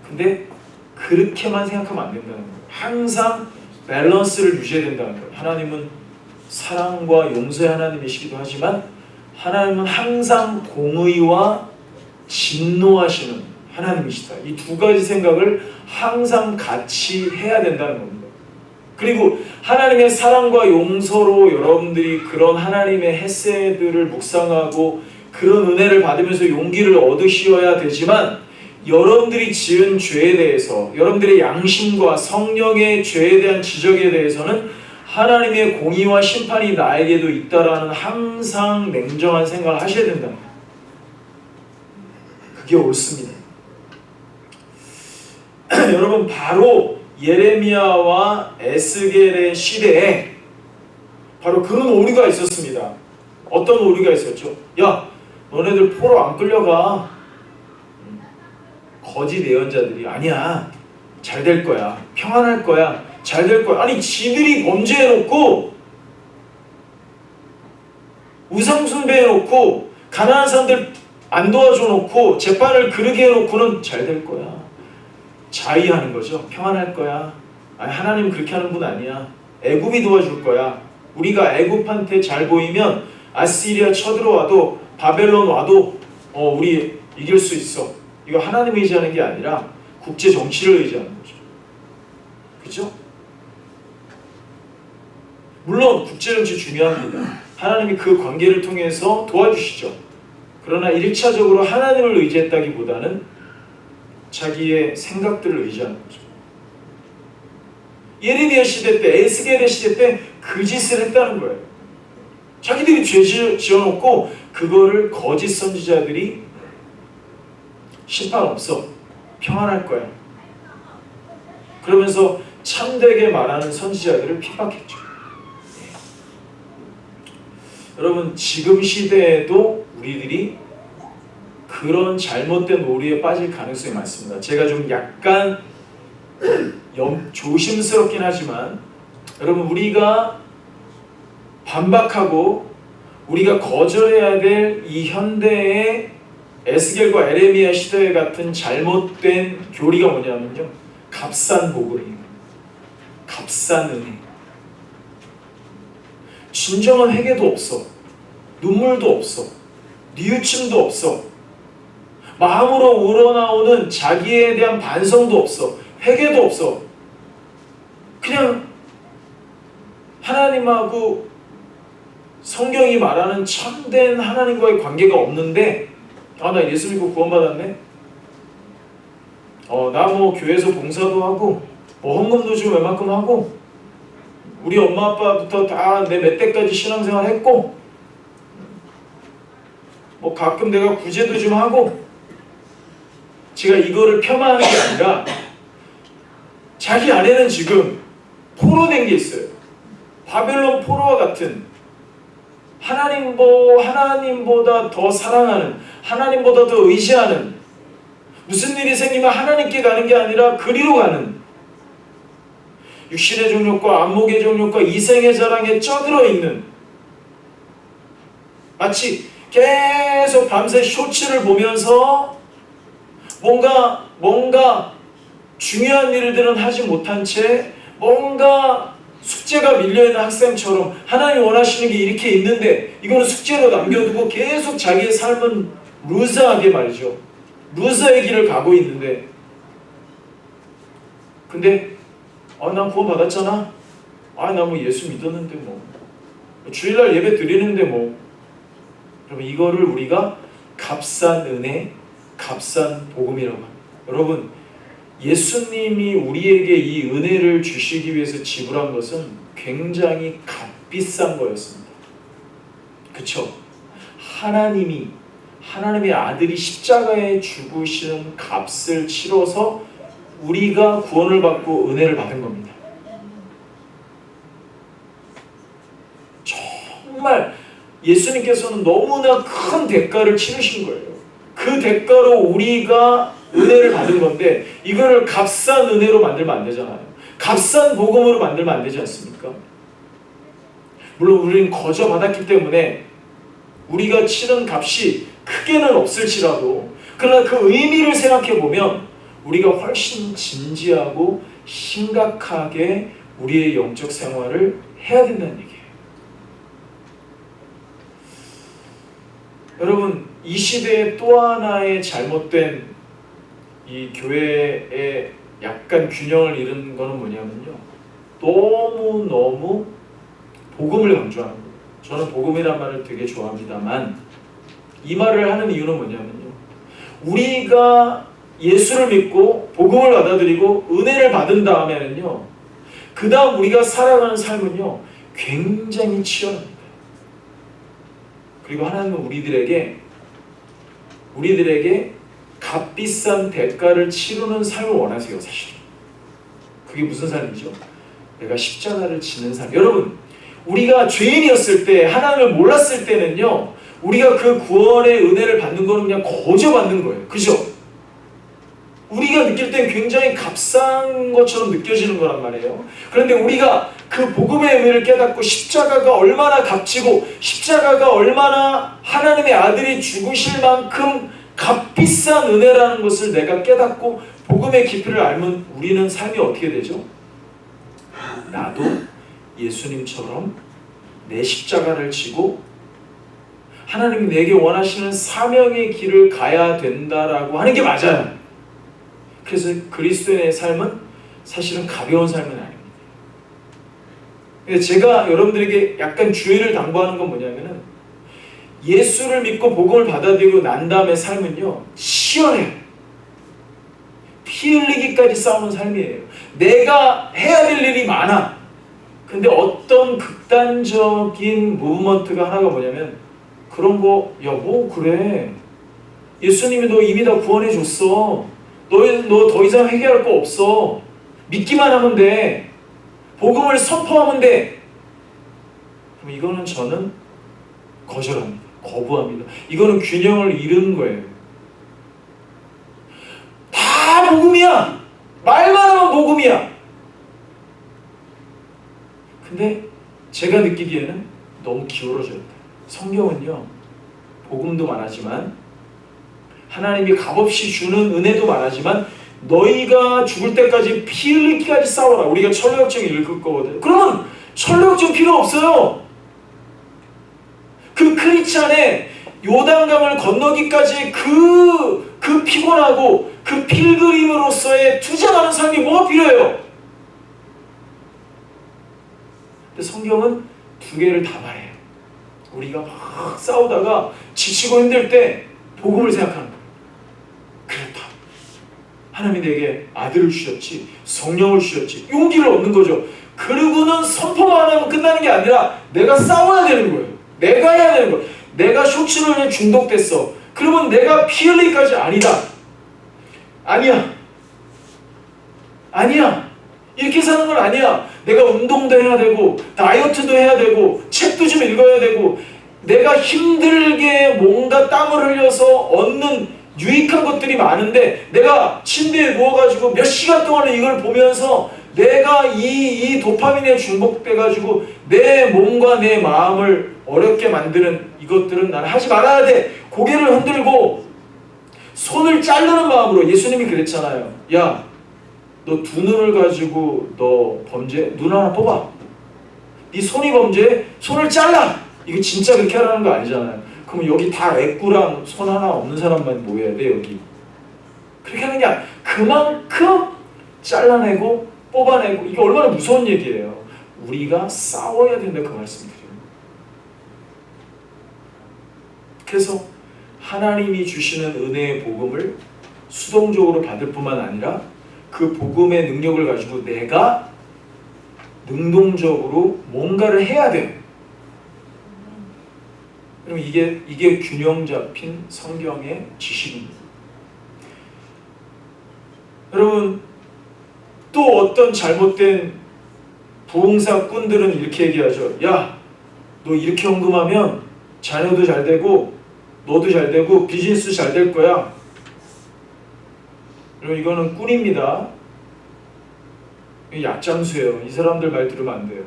근데 그렇게만 생각하면 안 된다는 거예요. 항상 밸런스를 유지해야 된다는 거예요. 하나님은 사랑과 용서의 하나님이시기도 하지만 하나님은 항상 공의와 진노하시는 하나님이시다. 이 두 가지 생각을 항상 같이 해야 된다는 겁니다. 그리고 하나님의 사랑과 용서로 여러분들이 그런 하나님의 헤세드를 묵상하고 그런 은혜를 받으면서 용기를 얻으셔야 되지만 여러분들이 지은 죄에 대해서 여러분들의 양심과 성령의 죄에 대한 지적에 대해서는 하나님의 공의와 심판이 나에게도 있다라는 항상 냉정한 생각을 하셔야 된다. 그게 옳습니다. 여러분 바로 예레미야와 에스겔의 시대에 바로 그런 오류가 있었습니다. 어떤 오류가 있었죠? 야, 너네들 포로 안 끌려가. 거짓 예언자들이 아니야, 잘 될 거야, 평안할 거야, 잘 될 거야. 아니 지들이 범죄해놓고 우상 숭배해놓고 가난한 사람들 안 도와줘놓고 재판을 그르게 해놓고는 잘 될 거야, 자의하는 거죠. 평안할 거야. 아니 하나님은 그렇게 하는 분 아니야. 애굽이 도와줄 거야. 우리가 애굽한테 잘 보이면 아시리아 쳐들어와도 바벨론 와도 우리 이길 수 있어. 이거 하나님을 의지하는 게 아니라 국제 정치를 의지하는 거죠. 그렇죠? 물론 국제 정치 중요합니다. 하나님이 그 관계를 통해서 도와주시죠. 그러나 1차적으로 하나님을 의지했다기보다는 자기의 생각들을 의지하는 거죠. 예레미야 시대 때, 에스겔의 시대 때 그 짓을 했다는 거예요. 자기들이 죄 지어놓고 그거를 거짓 선지자들이 심판 없어, 평안할 거야, 그러면서 참되게 말하는 선지자들을 핍박했죠. 여러분 지금 시대에도 우리들이 그런 잘못된 오류에 빠질 가능성이 많습니다. 제가 좀 약간 조심스럽긴 하지만 여러분 우리가 반박하고 우리가 거절해야 될 이 현대의 에스겔과 에레미야 시대 같은 잘못된 교리가 뭐냐면요, 값싼 복을 해요. 값싼 은혜. 진정한 회개도 없어, 눈물도 없어, 뉘우침도 없어, 마음으로 우러나오는 자기에 대한 반성도 없어, 회개도 없어. 그냥 하나님하고 성경이 말하는 참된 하나님과의 관계가 없는데 나 예수 믿고 구원받았네? 나 뭐 교회에서 봉사도 하고 뭐 헌금도 좀 웬만큼 하고 우리 엄마 아빠부터 다 내 몇 대까지 신앙생활 했고 뭐 가끔 내가 구제도 좀 하고, 제가 이거를 폄하하는 게 아니라 자기 안에는 지금 포로된 게 있어요. 바벨론 포로와 같은 하나님보다 더 사랑하는, 하나님보다 더 의지하는, 무슨 일이 생기면 하나님께 가는 게 아니라 그리로 가는, 육신의 정욕과 안목의 정욕과 이생의 자랑에 쪄들어 있는, 마치 계속 밤새 쇼츠를 보면서 뭔가 중요한 일들은 하지 못한 채 뭔가 숙제가 밀려있는 학생처럼 하나님이 원하시는 게 이렇게 있는데 이거는 숙제로 남겨두고 계속 자기의 삶은 루즈하게 말이죠, 루즈의 길을 가고 있는데, 근데 난 구원 받았잖아, 나 뭐 예수 믿었는데 뭐 주일날 예배 드리는데 뭐. 여러분 이거를 우리가 값싼 은혜, 값싼 복음이라고 합니다. 여러분 예수님이 우리에게 이 은혜를 주시기 위해서 지불한 것은 굉장히 값비싼 거였습니다. 그쵸? 하나님이 하나님의 아들이 십자가에 죽으시는 값을 치러서 우리가 구원을 받고 은혜를 받은 겁니다. 정말 예수님께서는 너무나 큰 대가를 치르신 거예요. 그 대가로 우리가 은혜를 받은 건데 이거를 값싼 은혜로 만들면 안 되잖아요. 값싼 복음으로 만들면 안 되지 않습니까? 물론 우리는 거저 받았기 때문에 우리가 치른 값이 크게는 없을지라도 그러나 그 의미를 생각해 보면 우리가 훨씬 진지하고 심각하게 우리의 영적 생활을 해야 된다는 얘기예요. 여러분, 이 시대의 또 하나의 잘못된 이 교회의 약간 균형을 잃은 거는 뭐냐면요, 너무 복음을 강조하는 거예요. 저는 복음이란 말을 되게 좋아합니다만 이 말을 하는 이유는 뭐냐면요, 우리가 예수를 믿고 복음을 받아들이고 은혜를 받은 다음에는요, 그 다음 우리가 살아가는 삶은요 굉장히 치열합니다. 그리고 하나님은 우리들에게 값비싼 대가를 치르는 삶을 원하세요. 사실 그게 무슨 삶이죠? 내가 십자가를 지는 삶. 여러분, 우리가 죄인이었을 때, 하나님을 몰랐을 때는요, 우리가 그 구원의 은혜를 받는 거는 그냥 거저 받는 거예요. 그죠? 우리가 느낄 땐 굉장히 값싼 것처럼 느껴지는 거란 말이에요. 그런데 우리가 그 복음의 의미를 깨닫고 십자가가 얼마나 값지고 십자가가 얼마나 하나님의 아들이 죽으실 만큼 값비싼 은혜라는 것을 내가 깨닫고 복음의 깊이를 알면 우리는 삶이 어떻게 되죠? 나도 예수님처럼 내 십자가를 지고 하나님이 내게 원하시는 사명의 길을 가야 된다라고 하는 게 맞아요. 그래서 그리스도인의 삶은 사실은 가벼운 삶은 아닙니다. 근데 제가 여러분들에게 약간 주의를 당부하는 건 뭐냐면은, 예수를 믿고 복음을 받아들이고 난 다음의 삶은요 치열해요. 피 흘리기까지 싸우는 삶이에요. 내가 해야 될 일이 많아. 근데 어떤 극단적인 무브먼트가 하나가 뭐냐면, 그런 거, 야 뭐 그래, 예수님이 너 이미 다 구원해 줬어. 너 더 이상 회개할 거 없어. 믿기만 하면 돼. 복음을 선포하면 돼. 그럼 이거는 저는 거절합니다. 거부합니다. 이거는 균형을 잃은 거예요. 다 복음이야. 말만 하면 복음이야. 근데 제가 느끼기에는 너무 기울어져 있다. 성경은요, 복음도 말하지만 하나님이 값없이 주는 은혜도 말하지만 너희가 죽을 때까지 피 흘리기까지 싸워라. 우리가 철로역정 읽을 거거든요. 그러면 철로역정 필요 없어요. 그 크리스찬의 요단강을 건너기까지 그 피곤하고 그 필그림으로서의 투쟁하는 삶이 뭐가 필요해요? 근데 성경은 두 개를 다 말해요. 우리가 막 싸우다가 지치고 힘들 때 복음을 생각하는 거예요. 그렇다. 하나님이 내게 아들을 주셨지, 성령을 주셨지, 용기를 얻는 거죠. 그리고는 선포만 하면 끝나는 게 아니라 내가 싸워야 되는 거예요. 내가 해야 되는 거예요. 내가 쇼츠를 중독됐어. 그러면 내가 피 흘리기까지 아니다. 아니야. 이렇게 사는 건 아니야. 내가 운동도 해야 되고 다이어트도 해야 되고 책도 좀 읽어야 되고 내가 힘들게 뭔가 땀을 흘려서 얻는 유익한 것들이 많은데 내가 침대에 누워가지고 몇 시간 동안 이걸 보면서 내가 이 도파민에 중독돼가지고 내 몸과 내 마음을 어렵게 만드는 이것들은 나는 하지 말아야 돼. 고개를 흔들고 손을 자르는 마음으로. 예수님이 그랬잖아요. 야, 너 두 눈을 가지고 너 범죄, 눈 하나 뽑아. 네 손이 범죄, 손을 잘라. 이거 진짜 그렇게 하라는 거 아니잖아요. 그럼 여기 다 애꾸랑 손 하나 없는 사람만 모여야 돼 여기. 그렇게 하는 게 아니라 그만큼 잘라내고 뽑아내고. 이게 얼마나 무서운 얘기예요. 우리가 싸워야 된다, 그 말씀이에요. 그래서 하나님이 주시는 은혜의 복음을 수동적으로 받을 뿐만 아니라 그 복음의 능력을 가지고 내가 능동적으로 뭔가를 해야 돼요. 그럼 이게 균형 잡힌 성경의 지식입니다. 여러분, 또 어떤 잘못된 부흥사꾼들은 이렇게 얘기하죠. 야, 너 이렇게 헌금하면 자녀도 잘 되고 너도 잘 되고 비즈니스 잘 될 거야. 여러분, 이거는 꾼입니다. 약장수예요. 이 사람들 말 들으면 안 돼요.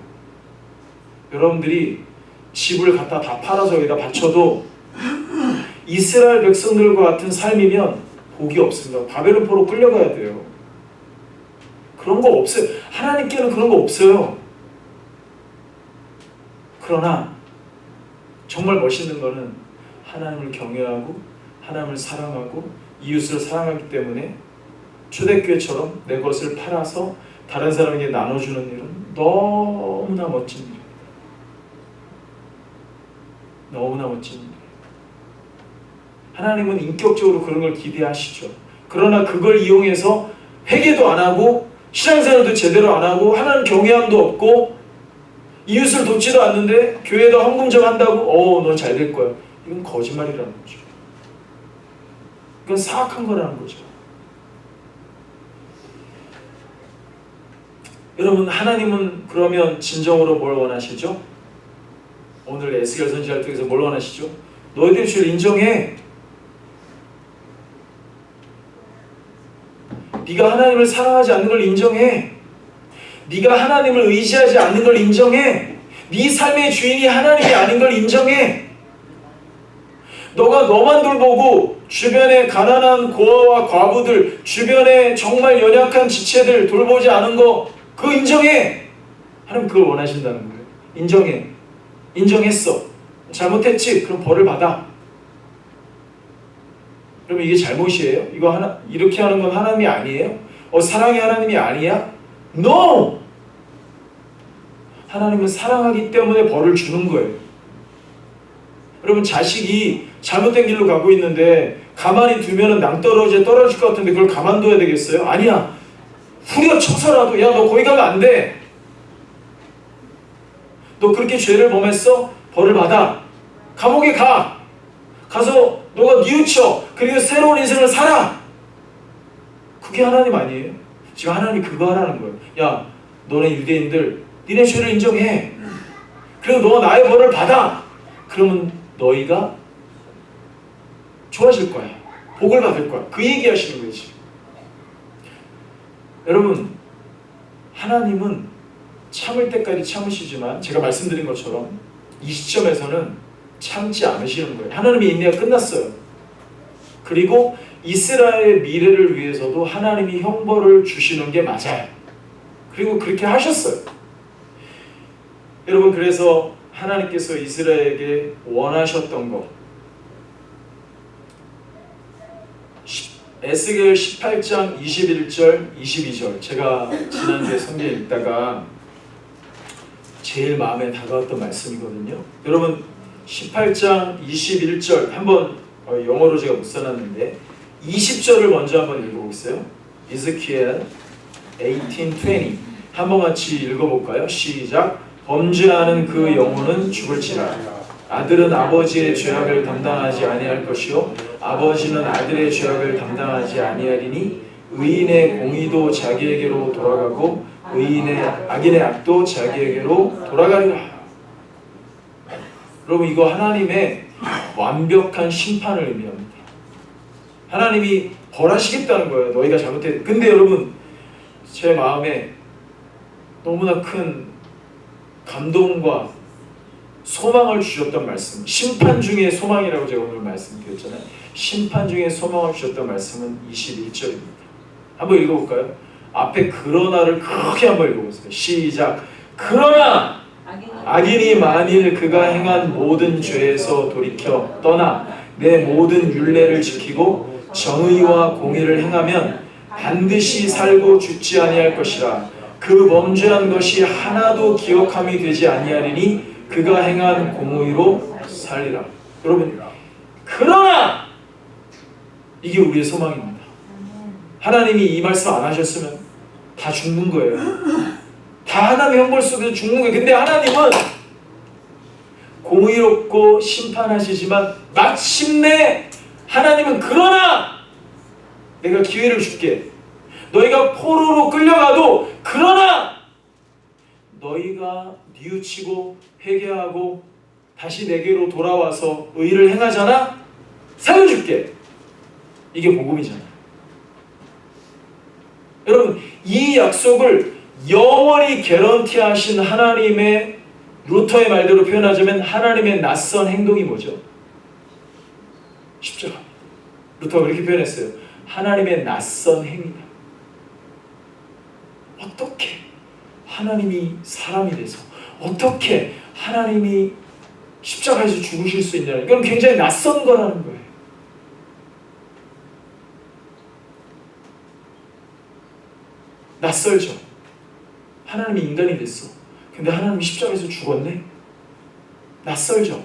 여러분들이 집을 갖다 다 팔아서 여기다 바쳐도 이스라엘 백성들과 같은 삶이면 복이 없습니다. 바벨론포로 끌려가야 돼요. 그런 거 없어요. 하나님께는 그런 거 없어요. 그러나 정말 멋있는 거는 하나님을 경외하고 하나님을 사랑하고 이웃을 사랑하기 때문에 초대교회처럼 내 것을 팔아서 다른 사람에게 나눠주는 일은 너무나 멋진 일이에요. 너무나 멋진 일이에요. 하나님은 인격적으로 그런 걸 기대하시죠. 그러나 그걸 이용해서 회개도 안 하고 신앙생활도 제대로 안 하고 하나님 경외함도 없고 이웃을 돕지도 않는데 교회에다 헌금 좀 한다고 넌 잘 될 거야. 이건 거짓말이라는 거죠. 이건 사악한 거라는 거죠. 여러분, 하나님은 그러면 진정으로 뭘 원하시죠? 오늘 에스겔 선지자를 통해서 뭘 원하시죠? 너희들이 주를 인정해. 네가 하나님을 사랑하지 않는 걸 인정해. 네가 하나님을 의지하지 않는 걸 인정해. 네 삶의 주인이 하나님이 아닌 걸 인정해. 너가 너만 돌보고 주변에 가난한 고아와 과부들, 주변에 정말 연약한 지체들 돌보지 않은 거 그거 인정해. 하나님 그걸 원하신다는 거예요. 인정해. 인정했어. 잘못했지? 그럼 벌을 받아. 그러면 이게 잘못이에요? 이거 이렇게 하는 건 하나님이 아니에요? 사랑의 하나님이 아니야? No! 하나님은 사랑하기 때문에 벌을 주는 거예요. 여러분, 자식이 잘못된 길로 가고 있는데 가만히 두면 낭떠러지에 떨어질 것 같은데 그걸 가만둬야 되겠어요? 아니야. 후려쳐서라도 야, 너 거기 가면 안 돼. 너 그렇게 죄를 범했어? 벌을 받아. 감옥에 가. 가서 너가 뉘우쳐. 그리고 새로운 인생을 살아. 그게 하나님 아니에요? 지금 하나님이 그거 하라는 거예요. 야, 너네 유대인들 니네 죄를 인정해. 그리고 너가 나의 벌을 받아. 그러면 너희가 좋아질 거야. 복을 받을 거야. 그 얘기 하시는 거지. 여러분, 하나님은 참을 때까지 참으시지만 제가 말씀드린 것처럼 이 시점에서는 참지 않으시는 거예요. 하나님의 인내가 끝났어요. 그리고 이스라엘의 미래를 위해서도 하나님이 형벌을 주시는 게 맞아요. 그리고 그렇게 하셨어요. 여러분, 그래서 하나님께서 이스라엘에게 원하셨던 것, 에스겔 18장 21절 22절 제가 지난주에 성경 읽다가 제일 마음에 다가왔던 말씀이거든요. 여러분, 18장 21절 한번 영어로 제가 못 써놨는데 20절을 먼저 한번 읽어보겠어요. 이스키엘 18:20 한번 같이 읽어볼까요? 시작. 범죄하는 그 영혼은 죽을지라. 아들은 아버지의 죄악을 담당하지 아니할 것이요 아버지는 아들의 죄악을 담당하지 아니하리니 의인의 공의도 자기에게로 돌아가고 악인의 악도 자기에게로 돌아가리라. 여러분, 이거 하나님의 완벽한 심판을 의미합니다. 하나님이 벌하시겠다는 거예요. 너희가 잘못했. 근데 여러분, 제 마음에 너무나 큰 감동과 소망을 주셨던 말씀, 심판 중에 소망이라고 제가 오늘 말씀드렸잖아요. 심판 중에 소망을 주셨던 말씀은 21절입니다. 한번 읽어볼까요? 앞에 그러나를 크게 한번 읽어보세요. 시작. 그러나 악인이 만일 그가 행한 모든 죄에서 돌이켜 떠나 내 모든 율례를 지키고 정의와 공의를 행하면 반드시 살고 죽지 아니할 것이라. 그 범죄한 것이 하나도 기억함이 되지 아니하리니 그가 행한 공의로 살리라. 여러분, 그러나 이게 우리의 소망입니다. 하나님이 이 말씀 안 하셨으면 다 죽는 거예요. 다 하나님의 형벌 속에서 죽는 거예요. 근데 하나님은 공의롭고 심판하시지만 마침내 하나님은 그러나 내가 기회를 줄게. 너희가 포로로 끌려가도 그러나 너희가 뉘우치고 회개하고 다시 내게로 돌아와서 의를 행하잖아? 살려줄게. 이게 복음이잖아요. 여러분, 이 약속을 영원히 개런티하신 하나님의, 루터의 말대로 표현하자면 하나님의 낯선 행동이 뭐죠? 십자가. 루터가 그렇게 표현했어요. 하나님의 낯선 행위다. 어떻게 하나님이 사람이 돼서 어떻게 하나님이 십자가에서 죽으실 수 있냐는, 이건 굉장히 낯선 거라는 거예요. 낯설죠. 하나님이 인간이 됐어. 근데 하나님이 십자가에서 죽었네? 낯설죠.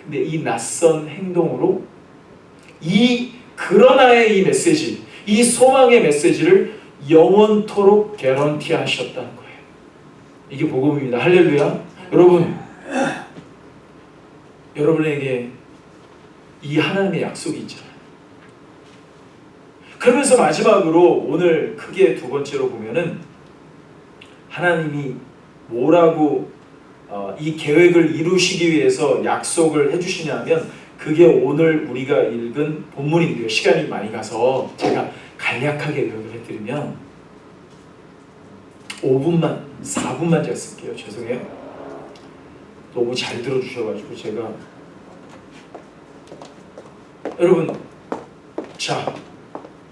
근데 이 낯선 행동으로 이 그러나의 이 메시지, 이 소망의 메시지를 영원토록 개런티 하셨다는 거예요. 이게 복음입니다. 할렐루야. 여러분, 여러분에게 이 하나님의 약속이 있잖아요. 그러면서 마지막으로 오늘 크게 두 번째로 보면은 하나님이 뭐라고 이 계획을 이루시기 위해서 약속을 해주시냐면, 그게 오늘 우리가 읽은 본문인데요. 시간이 많이 가서 제가 간략하게 요약을 해드리면 4분만 제가 쓸게요. 죄송해요. 너무 잘 들어주셔가지고 제가. 여러분, 자,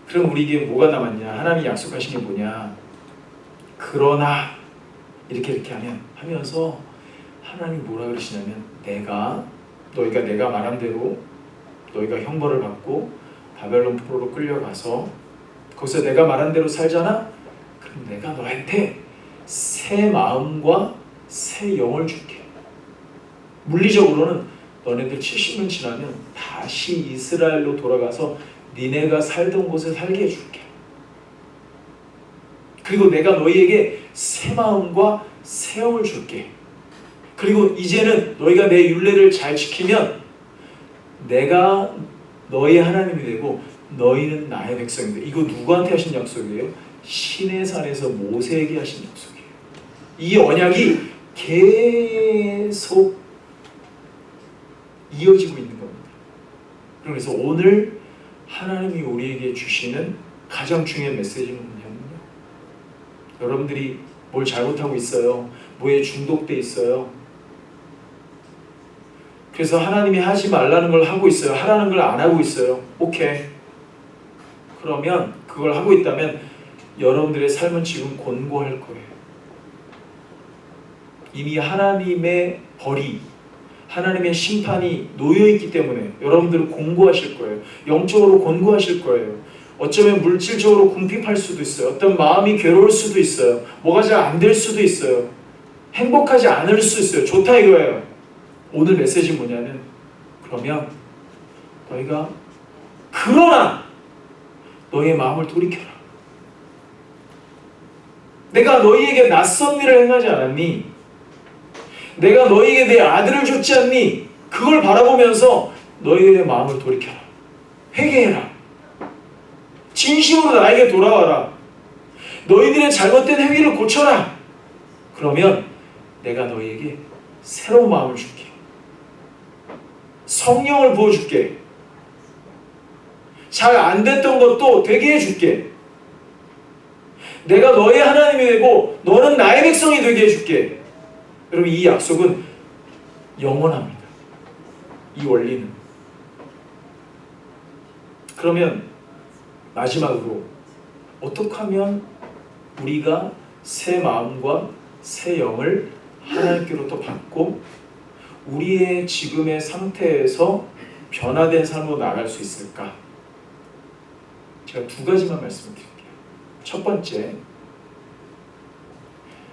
그럼 우리에게 뭐가 남았냐? 하나님이 약속하신 게 뭐냐? 그러나 이렇게 하면서 하나님이 뭐라 그러시냐면, 너희가 내가 말한 대로 너희가 형벌을 받고 바벨론 포로로 끌려가서 거기서 내가 말한 대로 살잖아? 그럼 내가 너한테 새 마음과 새 영을 줄게. 물리적으로는 너네들 70년 지나면 다시 이스라엘로 돌아가서 니네가 살던 곳에 살게 해줄게. 그리고 내가 너희에게 새 마음과 새 영을 줄게. 그리고 이제는 너희가 내 율례를 잘 지키면 내가 너희 하나님이 되고 너희는 나의 백성이 돼. 이거 누구한테 하신 약속이에요? 신의 산에서 모세에게 하신 약속이에요. 이 언약이 계속 이어지고 있는 겁니다. 그래서 오늘 하나님이 우리에게 주시는 가장 중요한 메시지는 뭐냐면요, 여러분들이 뭘 잘못하고 있어요. 뭐에 중독돼 있어요. 그래서 하나님이 하지 말라는 걸 하고 있어요. 하라는 걸 안 하고 있어요. 오케이. 그러면 그걸 하고 있다면 여러분들의 삶은 지금 곤고할 거예요. 이미 하나님의 벌이, 하나님의 심판이 놓여있기 때문에 여러분들은 곤고하실 거예요. 영적으로 곤고하실 거예요. 어쩌면 물질적으로 궁핍할 수도 있어요. 어떤 마음이 괴로울 수도 있어요. 뭐가 잘 안 될 수도 있어요. 행복하지 않을 수 있어요. 좋다 이거예요. 오늘 메시지 뭐냐면, 그러면 너희가 그러나 너희의 마음을 돌이켜라. 내가 너희에게 낯선 일을 행하지 않았니? 내가 너희에게 내 아들을 줬지 않니? 그걸 바라보면서 너희의 마음을 돌이켜라. 회개해라. 진심으로 나에게 돌아와라. 너희들의 잘못된 행위를 고쳐라. 그러면 내가 너희에게 새로운 마음을 줄게. 성령을 부어줄게. 잘 안 됐던 것도 되게 해줄게. 내가 너의 하나님이 되고 너는 나의 백성이 되게 해줄게. 여러분, 이 약속은 영원합니다. 이 원리는. 그러면 마지막으로 어떻게 하면 우리가 새 마음과 새 영을 하나님께로부터 받고 우리의 지금의 상태에서 변화된 삶으로 나아갈 수 있을까? 제가 두 가지만 말씀드릴게요. 첫 번째,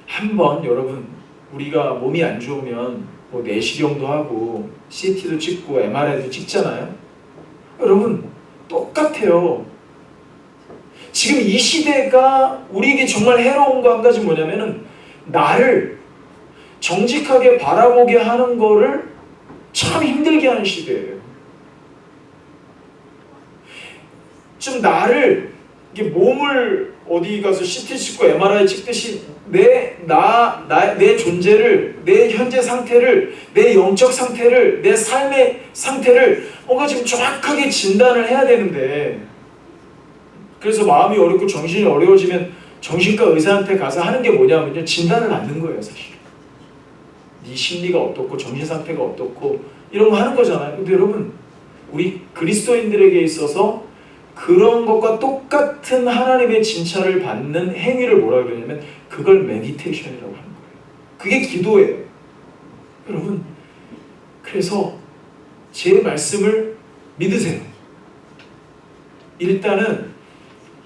한번 여러분, 우리가 몸이 안 좋으면 뭐 내시경도 하고 CT도 찍고 MRI도 찍잖아요. 여러분, 똑같아요. 지금 이 시대가 우리에게 정말 해로운 거 한 가지 뭐냐면은 나를 정직하게 바라보게 하는 거를 참 힘들게 하는 시대예요. 좀 나를 이게 몸을 어디 가서 CT 찍고 MRI 찍듯이 내 존재를, 내 현재 상태를, 내 영적 상태를, 내 삶의 상태를 뭔가 지금 정확하게 진단을 해야 되는데, 그래서 마음이 어렵고 정신이 어려워지면 정신과 의사한테 가서 하는 게 뭐냐면요, 진단을 받는 거예요. 사실 네 심리가 어떻고 정신 상태가 어떻고 이런 거 하는 거잖아요. 근데 여러분, 우리 그리스도인들에게 있어서 그런 것과 똑같은 하나님의 진찰을 받는 행위를 뭐라 그러냐면 그걸 메디테이션이라고 하는 거예요. 그게 기도예요. 여러분, 그래서 제 말씀을 믿으세요. 일단은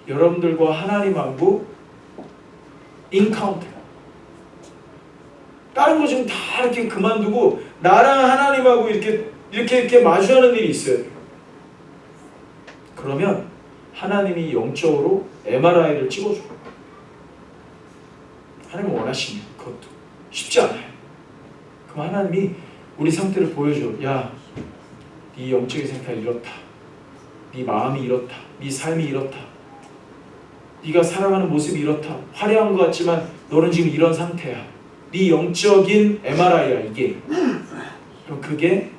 여러분들과 하나님하고 인카운트, 다른 거 지금 다 이렇게 그만두고 나랑 하나님하고 이렇게 마주하는 일이 있어요. 그러면 하나님이 영적으로 MRI를 찍어줘요. 하나님이 원하시면. 그것도 쉽지 않아요. 그럼 하나님이 우리 상태를 보여줘. 야, 네 영적인 상태가 이렇다. 네 마음이 이렇다. 네 삶이 이렇다. 네가 살아가는 모습이 이렇다. 화려한 것 같지만 너는 지금 이런 상태야. 네 영적인 MRI야 이게. 그럼 그게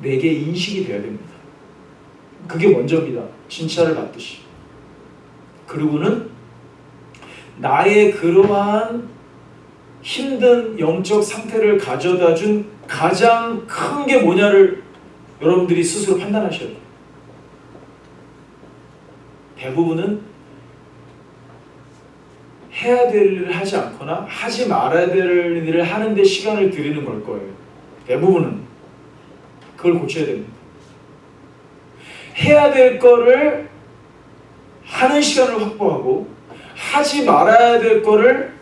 내게 인식이 돼야 됩니다. 그게 먼저입니다. 진찰을 받듯이. 그리고는 나의 그러한 힘든 영적 상태를 가져다 준 가장 큰 게 뭐냐를 여러분들이 스스로 판단하셔야 돼요. 대부분은 해야 될 일을 하지 않거나 하지 말아야 될 일을 하는데 시간을 들이는 걸 거예요. 대부분은. 그걸 고쳐야 됩니다. 해야 될 거를 하는 시간을 확보하고 하지 말아야 될 거를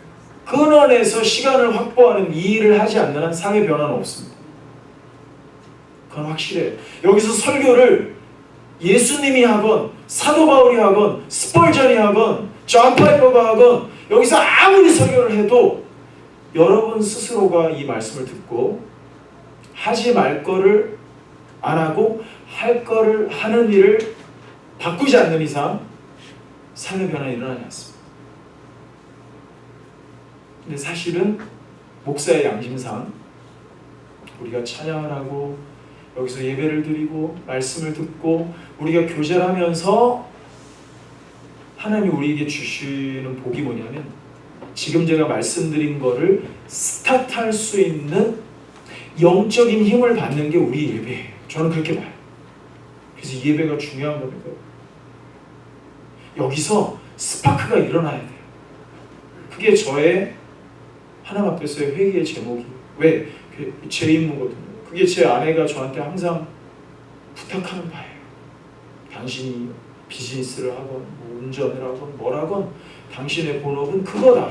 끊어내서 시간을 확보하는 이 일을 하지 않는 한 삶의 변화는 없습니다. 그건 확실해요. 여기서 설교를 예수님이 하건 사도 바울이 하건 스펄전이 하건 존 파이퍼가 하건 여기서 아무리 설교를 해도 여러분 스스로가 이 말씀을 듣고 하지 말 거를 안 하고 할 거를 하는 일을 바꾸지 않는 이상 삶의 변화는 일어나지 않습니다. 근데 사실은 목사의 양심상 우리가 찬양을 하고 여기서 예배를 드리고 말씀을 듣고 우리가 교제를 하면서 하나님이 우리에게 주시는 복이 뭐냐면 지금 제가 말씀드린 거를 스타트할 수 있는 영적인 힘을 받는 게 우리 예배예요. 저는 그렇게 봐요. 그래서 이 예배가 중요한 겁니다. 여기서 스파크가 일어나야 돼요. 그게 저의 하나님 앞에서의 회개의 제목이에요. 왜? 제 임무거든요. 그게 제 아내가 저한테 항상 부탁하는 바예요. 당신이 비즈니스를 하건 뭐 운전을 하건 뭘 하건 당신의 본업은 그거다.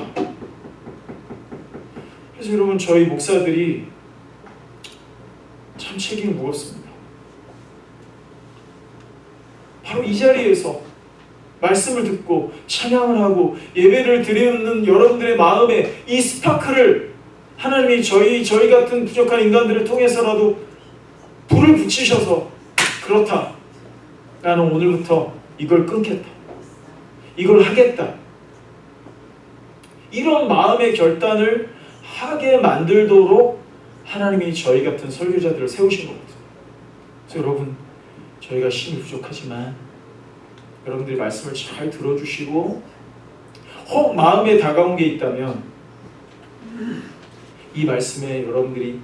그래서 여러분, 저희 목사들이 참 책임이 무겁습니다. 바로 이 자리에서 말씀을 듣고 찬양을 하고 예배를 드리는 여러분들의 마음에 이 스파크를 하나님이 저희 같은 부족한 인간들을 통해서라도 불을 붙이셔서 그렇다. 나는 오늘부터 이걸 끊겠다. 이걸 하겠다. 이런 마음의 결단을 하게 만들도록 하나님이 저희 같은 설교자들을 세우신 거거든요. 그래서 여러분, 저희가 힘이 부족하지만 여러분들이 말씀을 잘 들어주시고 혹 마음에 다가온 게 있다면 이 말씀에 여러분들이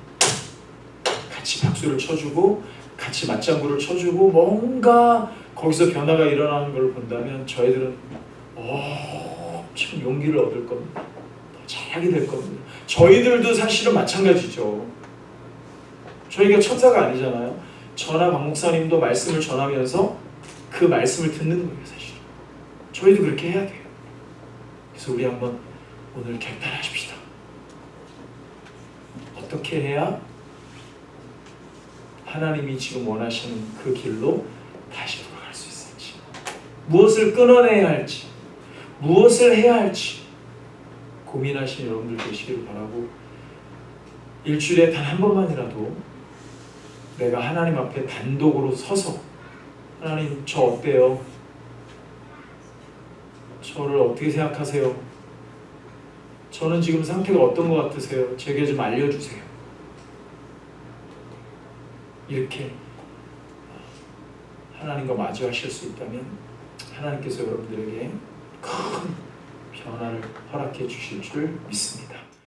같이 박수를 쳐주고 같이 맞장구를 쳐주고 뭔가 거기서 변화가 일어나는 걸 본다면 저희들은 참 용기를 얻을 겁니다. 더 잘하게 될 겁니다. 저희들도 사실은 마찬가지죠. 저희가 천사가 아니잖아요. 저나 박 목사님도 말씀을 전하면서 그 말씀을 듣는 거예요. 사실 저희도 그렇게 해야 돼요. 그래서 우리 한번 오늘 결단하십시다. 어떻게 해야 하나님이 지금 원하시는 그 길로 다시 돌아갈 수 있을지, 무엇을 끊어내야 할지, 무엇을 해야 할지 고민하신 여러분들 되시기를 바라고 일주일에 단 한 번만이라도 내가 하나님 앞에 단독으로 서서 하나님 저 어때요? 저를 어떻게 생각하세요? 저는 지금 상태가 어떤 것 같으세요? 제게 좀 알려주세요. 이렇게 하나님과 마주하실 수 있다면 하나님께서 여러분들에게 큰 변화를 허락해 주실 줄 믿습니다.